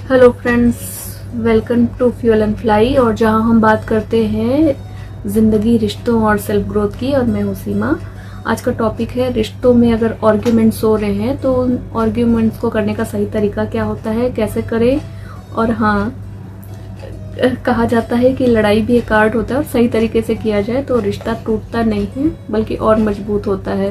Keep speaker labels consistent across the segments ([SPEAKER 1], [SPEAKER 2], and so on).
[SPEAKER 1] Hello friends, welcome to fuel and fly. और जहां हम बात करते हैं ज़िंदगी, रिश्तों और सेल्फ ग्रोथ की। और मैं हूं सीमा। आज का टॉपिक है रिश्तों में अगर आर्ग्यूमेंट्स हो रहे हैं तो उन आर्ग्यूमेंट्स को करने का सही तरीका क्या होता है, कैसे करें। और हाँ, कहा जाता है कि लड़ाई भी एक आर्ट होता है और सही तरीके से किया जाए तो रिश्ता टूटता नहीं है बल्कि और मजबूत होता है।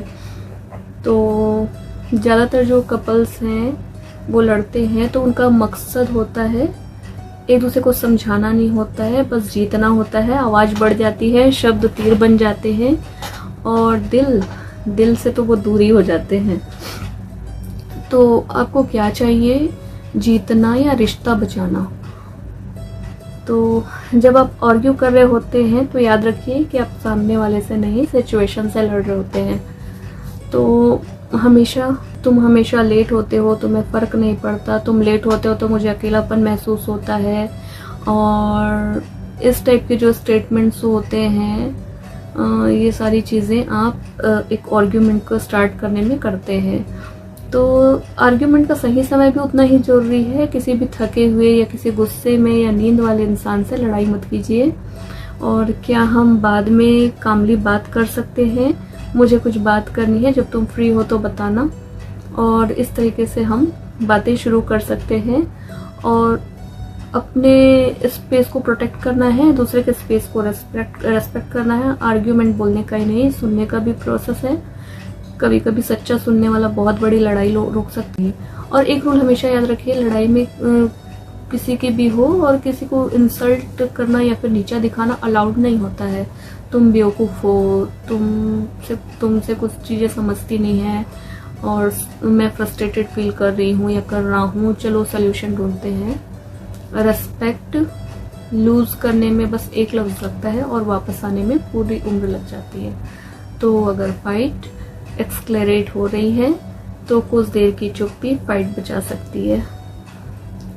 [SPEAKER 1] तो ज़्यादातर जो कपल्स हैं वो लड़ते हैं तो उनका मकसद होता है एक दूसरे को समझाना नहीं होता है, बस जीतना होता है। आवाज़ बढ़ जाती है, शब्द तीर बन जाते हैं और दिल से तो वो दूरी हो जाते हैं। तो आपको क्या चाहिए, जीतना या रिश्ता बचाना? तो जब आप आर्ग्यू कर रहे होते हैं तो याद रखिए कि आप सामने वाले से नहीं, सिचुएशन से लड़ रहे होते हैं। तो तुम हमेशा लेट होते हो, तुम्हें फ़र्क नहीं पड़ता, तुम लेट होते हो तो मुझे अकेलापन महसूस होता है। और इस टाइप के जो स्टेटमेंट्स होते हैं, ये सारी चीज़ें आप एक आर्ग्यूमेंट को स्टार्ट करने में करते हैं। तो आर्ग्यूमेंट का सही समय भी उतना ही ज़रूरी है। किसी भी थके हुए या किसी गुस्से में या नींद वाले इंसान से लड़ाई मत कीजिए। और क्या हम बाद में कामली बात कर सकते हैं? मुझे कुछ बात करनी है, जब तुम फ्री हो तो बताना। और इस तरीके से हम बातें शुरू कर सकते हैं। और अपने स्पेस को प्रोटेक्ट करना है, दूसरे के स्पेस को रेस्पेक्ट करना है। आर्ग्यूमेंट बोलने का ही नहीं, सुनने का भी प्रोसेस है। कभी कभी सच्चा सुनने वाला बहुत बड़ी लड़ाई रोक सकती है। और एक रूल हमेशा याद रखिए, लड़ाई में किसी की भी हो और किसी को इंसल्ट करना या फिर नीचा दिखाना अलाउड नहीं होता है। तुम बेवकूफ़ हो, तुमसे कुछ चीज़ें समझती नहीं है और मैं फ्रस्ट्रेटेड फील कर रही हूँ या कर रहा हूँ, चलो सोल्यूशन ढूंढते हैं। रेस्पेक्ट लूज करने में बस एक लफ्ज़ लगता है और वापस आने में पूरी उम्र लग जाती है। तो अगर फाइट एक्सक्लेरेट हो रही है तो कुछ देर की चुप्पी फाइट बचा सकती है।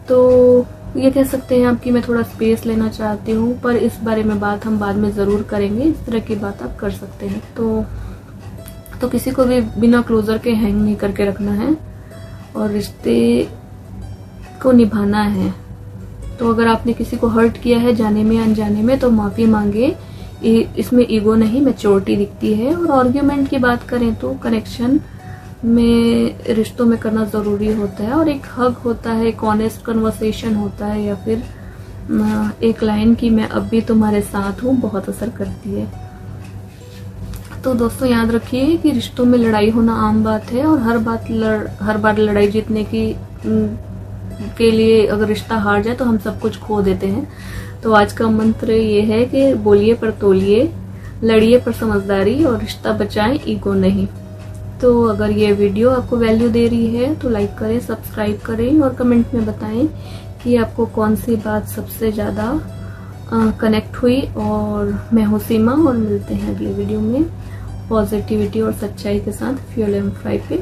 [SPEAKER 1] तो ये कह सकते हैं आप कि मैं थोड़ा स्पेस लेना चाहती हूँ, पर इस बारे में बात हम बाद में ज़रूर करेंगे। इस तरह की बात आप कर सकते हैं। तो किसी को भी बिना क्लोजर के हैंग नहीं करके रखना है और रिश्ते को निभाना है। तो अगर आपने किसी को हर्ट किया है जाने में अनजाने में तो माफ़ी मांगे। इसमें ईगो नहीं, मैच्योरिटी दिखती है। और आर्ग्यूमेंट की बात करें तो कनेक्शन में, रिश्तों में करना ज़रूरी होता है। और एक हग होता है, एक ऑनेस्ट कन्वर्सेशन होता है, या फिर एक लाइन की मैं अब भी तुम्हारे साथ हूँ बहुत असर करती है। तो दोस्तों याद रखिए कि रिश्तों में लड़ाई होना आम बात है। और हर बार लड़ाई जीतने के लिए अगर रिश्ता हार जाए तो हम सब कुछ खो देते हैं। तो आज का मंत्र ये है कि बोलिए पर तोलिए, लड़िए पर समझदारी, और रिश्ता बचाएं, ईगो नहीं। तो अगर ये वीडियो आपको वैल्यू दे रही है तो लाइक करें, सब्सक्राइब करें और कमेंट में बताएं कि आपको कौन सी बात सबसे ज़्यादा कनेक्ट हुई। और मैं हूं सीमा और मिलते हैं अगले वीडियो में पॉजिटिविटी और सच्चाई के साथ फ्यूल एंड फ्लाई पे।